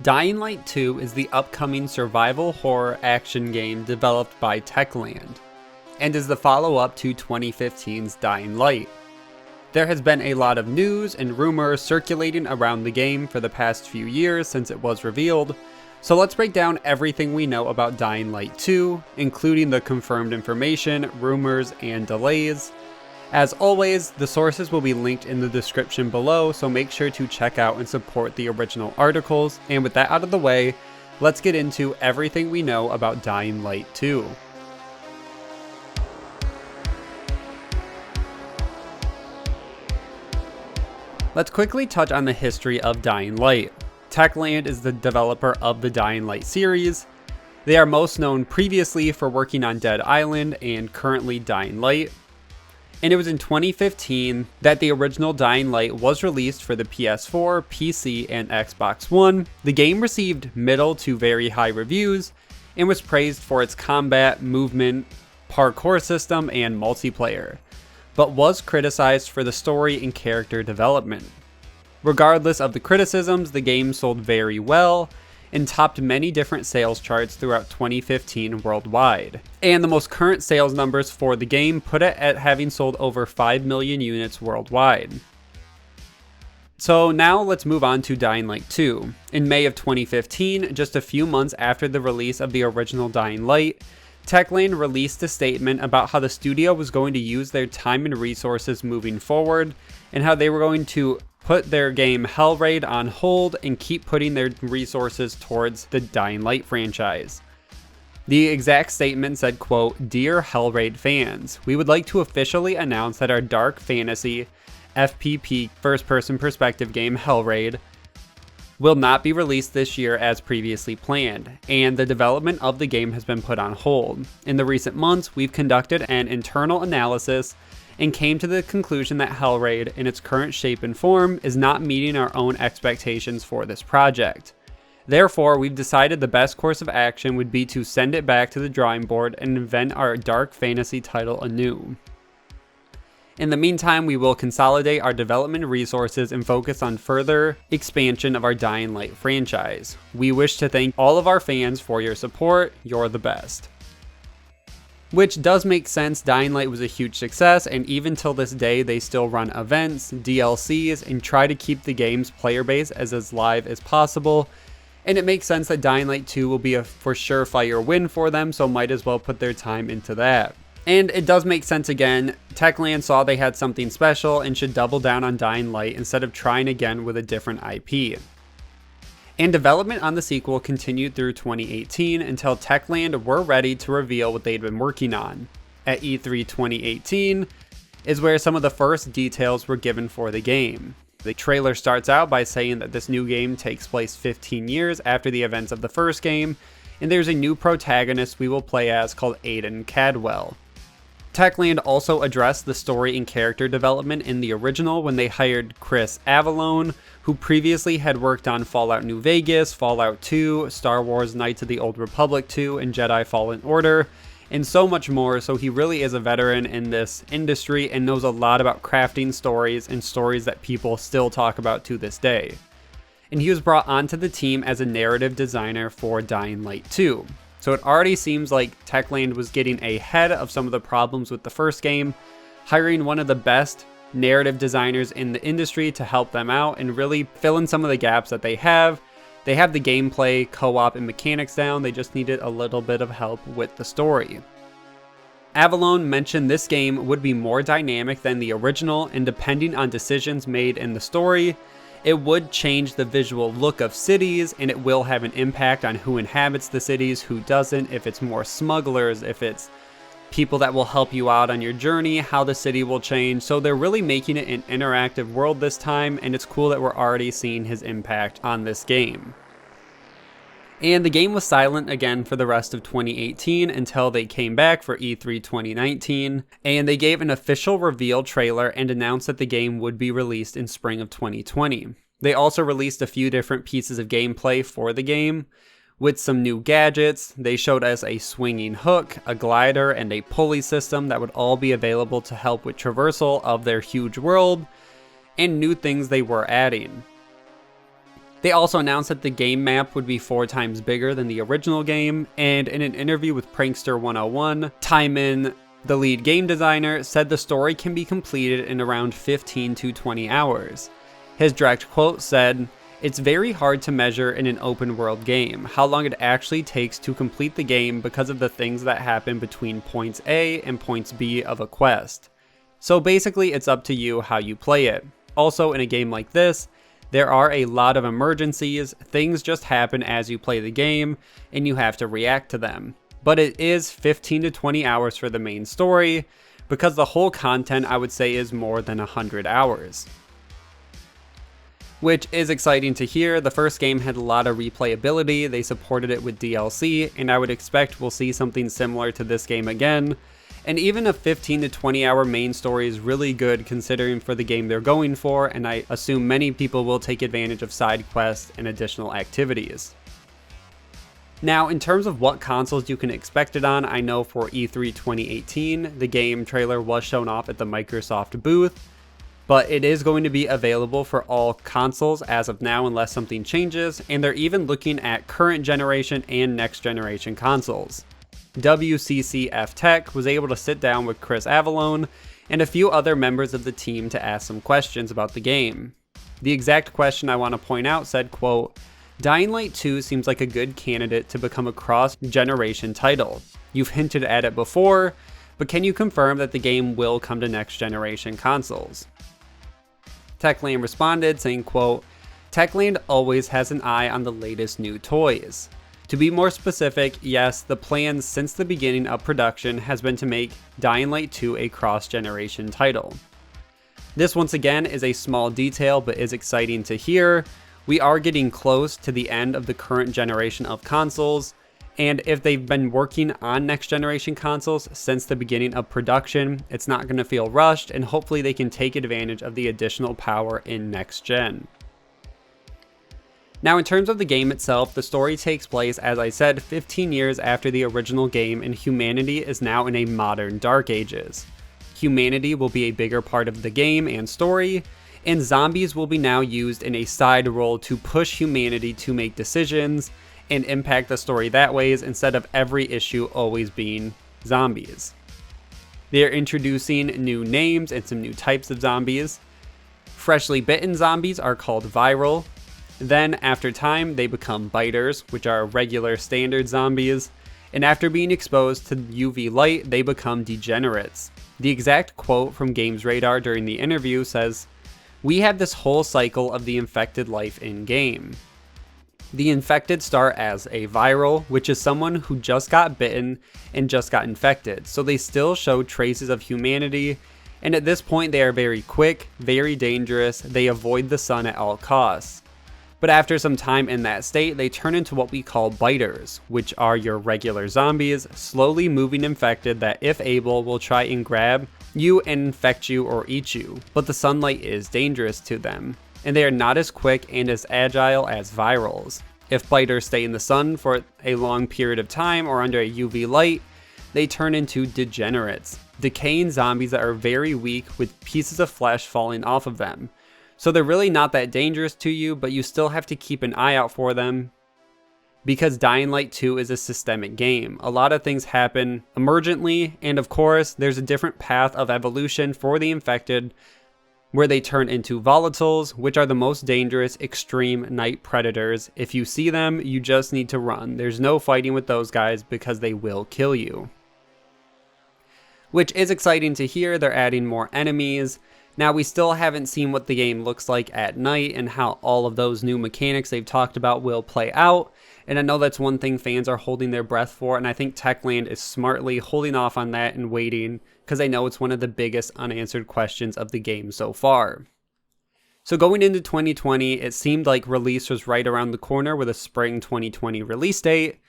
Dying Light 2 is the upcoming survival horror action game developed by Techland, and is the follow-up to 2015's Dying Light. There has been a lot of news and rumors circulating around the game for the past few years since it was revealed, so let's break down everything we know about Dying Light 2, including the confirmed information, rumors, and delays. As always, the sources will be linked in the description below, so make sure to check out and support the original articles. And with that out of the way, let's get into everything we know about Dying Light 2. Let's quickly touch on the history of Dying Light. Techland is the developer of the Dying Light series. They are most known previously for working on Dead Island and currently Dying Light. And it was in 2015 that the original Dying Light was released for the PS4, PC, and Xbox One. The game received middle to very high reviews and was praised for its combat, movement, parkour system, and multiplayer, but was criticized for the story and character development. Regardless of the criticisms, the game sold very well and topped many different sales charts throughout 2015 worldwide. And the most current sales numbers for the game put it at having sold over 5 million units worldwide. So now let's move on to Dying Light 2. In May of 2015, just a few months after the release of the original Dying Light, Techland released a statement about how the studio was going to use their time and resources moving forward, and how they were going to put their game Hellraid on hold and keep putting their resources towards the Dying Light franchise. The exact statement said, quote, "Dear Hellraid fans, we would like to officially announce that our dark fantasy FPP first-person perspective game Hellraid will not be released this year as previously planned, and the development of the game has been put on hold. In the recent months, we've conducted an internal analysis and came to the conclusion that Hellraid, in its current shape and form, is not meeting our own expectations for this project. Therefore, we've decided the best course of action would be to send it back to the drawing board and invent our dark fantasy title anew. In the meantime, we will consolidate our development resources and focus on further expansion of our Dying Light franchise. We wish to thank all of our fans for your support. You're the best." Which does make sense. Dying Light was a huge success, and even till this day they still run events, DLCs, and try to keep the game's player base as live as possible. And it makes sense that Dying Light 2 will be a for sure fire win for them, so might as well put their time into that. And it does make sense again. Techland saw they had something special and should double down on Dying Light instead of trying again with a different IP. And development on the sequel continued through 2018 until Techland were ready to reveal what they'd been working on. At E3 2018 is where some of the first details were given for the game. The trailer starts out by saying that this new game takes place 15 years after the events of the first game, and there's a new protagonist we will play as called Aiden Cadwell. Techland also addressed the story and character development in the original when they hired Chris Avellone, who previously had worked on Fallout New Vegas, Fallout 2, Star Wars Knights of the Old Republic 2, and Jedi Fallen Order, and so much more. So he really is a veteran in this industry and knows a lot about crafting stories and stories that people still talk about to this day. And he was brought onto the team as a narrative designer for Dying Light 2. So it already seems like Techland was getting ahead of some of the problems with the first game, hiring one of the best narrative designers in the industry to help them out and really fill in some of the gaps that they have. They have the gameplay, co-op, and mechanics down, they just needed a little bit of help with the story. Avellone mentioned this game would be more dynamic than the original, and depending on decisions made in the story, it would change the visual look of cities, and it will have an impact on who inhabits the cities, who doesn't, if it's more smugglers, if it's people that will help you out on your journey, how the city will change. So they're really making it an interactive world this time, and it's cool that we're already seeing his impact on this game. And the game was silent again for the rest of 2018 until they came back for E3 2019, and they gave an official reveal trailer and announced that the game would be released in spring of 2020. They also released a few different pieces of gameplay for the game, with some new gadgets. They showed us a swinging hook, a glider, and a pulley system that would all be available to help with traversal of their huge world, and new things they were adding. They also announced that the game map would be 4 times bigger than the original game, and in an interview with Prankster 101, Timon, the lead game designer, said the story can be completed in around 15 to 20 hours. His direct quote said, "It's very hard to measure in an open world game how long it actually takes to complete the game because of the things that happen between points A and points B of a quest. So basically it's up to you how you play it. Also, in a game like this, there are a lot of emergencies, things just happen as you play the game, and you have to react to them. But it is 15 to 20 hours for the main story, because the whole content I would say is more than 100 hours. Which is exciting to hear. The first game had a lot of replayability, they supported it with DLC, and I would expect we'll see something similar to this game again. And even a 15 to 20 hour main story is really good considering for the game they're going for, and I assume many people will take advantage of side quests and additional activities. Now, in terms of what consoles you can expect it on, I know for E3 2018, the game trailer was shown off at the Microsoft booth, but it is going to be available for all consoles as of now unless something changes, and they're even looking at current generation and next generation consoles. WCCF Tech was able to sit down with Chris Avallone and a few other members of the team to ask some questions about the game. The exact question I want to point out said, quote, "Dying Light 2 seems like a good candidate to become a cross-generation title. You've hinted at it before, but can you confirm that the game will come to next-generation consoles?" Techland responded saying, quote, "Techland always has an eye on the latest new toys. To be more specific, yes, the plan since the beginning of production has been to make Dying Light 2 a cross-generation title." This once again is a small detail but is exciting to hear. We are getting close to the end of the current generation of consoles, and if they've been working on next generation consoles since the beginning of production, it's not going to feel rushed, and hopefully they can take advantage of the additional power in next gen. Now, in terms of the game itself, the story takes place, as I said, 15 years after the original game, and humanity is now in a modern Dark Ages. Humanity will be a bigger part of the game and story, and zombies will be now used in a side role to push humanity to make decisions and impact the story that ways instead of every issue always being zombies. They are introducing new names and some new types of zombies. Freshly bitten zombies are called viral. Then, after time, they become biters, which are regular standard zombies, and after being exposed to UV light, they become degenerates. The exact quote from Games Radar during the interview says, "We have this whole cycle of the infected life in-game. The infected start as a viral, which is someone who just got bitten and just got infected, so they still show traces of humanity, and at this point they are very quick, very dangerous, they avoid the sun at all costs. But after some time in that state, they turn into what we call biters, which are your regular zombies, slowly moving infected that, if able, will try and grab you and infect you or eat you. But the sunlight is dangerous to them, and they are not as quick and as agile as virals. If biters stay in the sun for a long period of time or under a UV light, they turn into degenerates, decaying zombies that are very weak with pieces of flesh falling off of them. So they're really not that dangerous to you, but you still have to keep an eye out for them because Dying Light 2 is a systemic game. A lot of things happen emergently, and of course, there's a different path of evolution for the infected where they turn into volatiles, which are the most dangerous extreme night predators. If you see them, you just need to run. There's no fighting with those guys because they will kill you. Which is exciting to hear. They're adding more enemies. Now, we still haven't seen what the game looks like at night and how all of those new mechanics they've talked about will play out. And I know that's one thing fans are holding their breath for, and I think Techland is smartly holding off on that and waiting because I know it's one of the biggest unanswered questions of the game so far. So going into 2020, it seemed like release was right around the corner with a spring 2020 release date,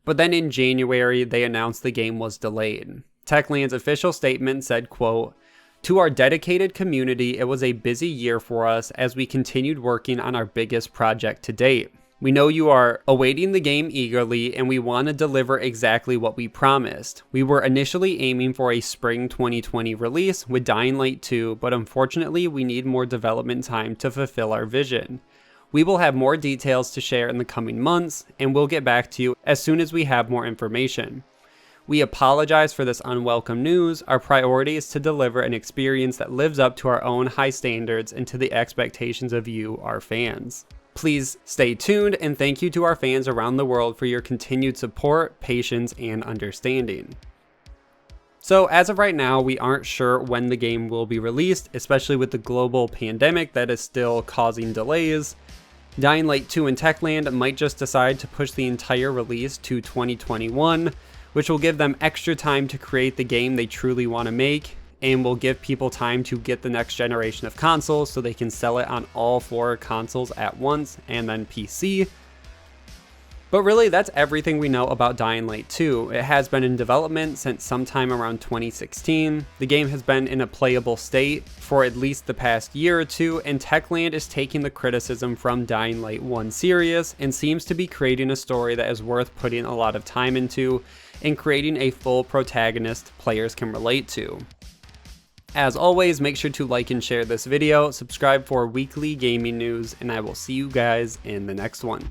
but then in January, they announced the game was delayed. Techland's official statement said, quote, "To our dedicated community, it was a busy year for us as we continued working on our biggest project to date. We know you are awaiting the game eagerly, and we want to deliver exactly what we promised. We were initially aiming for a spring 2020 release with Dying Light 2, but unfortunately we need more development time to fulfill our vision. We will have more details to share in the coming months, and we'll get back to you as soon as we have more information. We apologize for this unwelcome news. Our priority is to deliver an experience that lives up to our own high standards and to the expectations of you, our fans. Please stay tuned, and thank you to our fans around the world for your continued support, patience, and understanding. So as of right now, we aren't sure when the game will be released, especially with the global pandemic that is still causing delays. Dying Light 2 and Techland might just decide to push the entire release to 2021, which will give them extra time to create the game they truly want to make, and will give people time to get the next generation of consoles so they can sell it on all 4 consoles at once and then PC. But really, that's everything we know about Dying Light 2. It has been in development since sometime around 2016. The game has been in a playable state for at least the past year or two, and Techland is taking the criticism from Dying Light 1 serious and seems to be creating a story that is worth putting a lot of time into and creating a full protagonist players can relate to. As always, make sure to like and share this video, subscribe for weekly gaming news, and I will see you guys in the next one.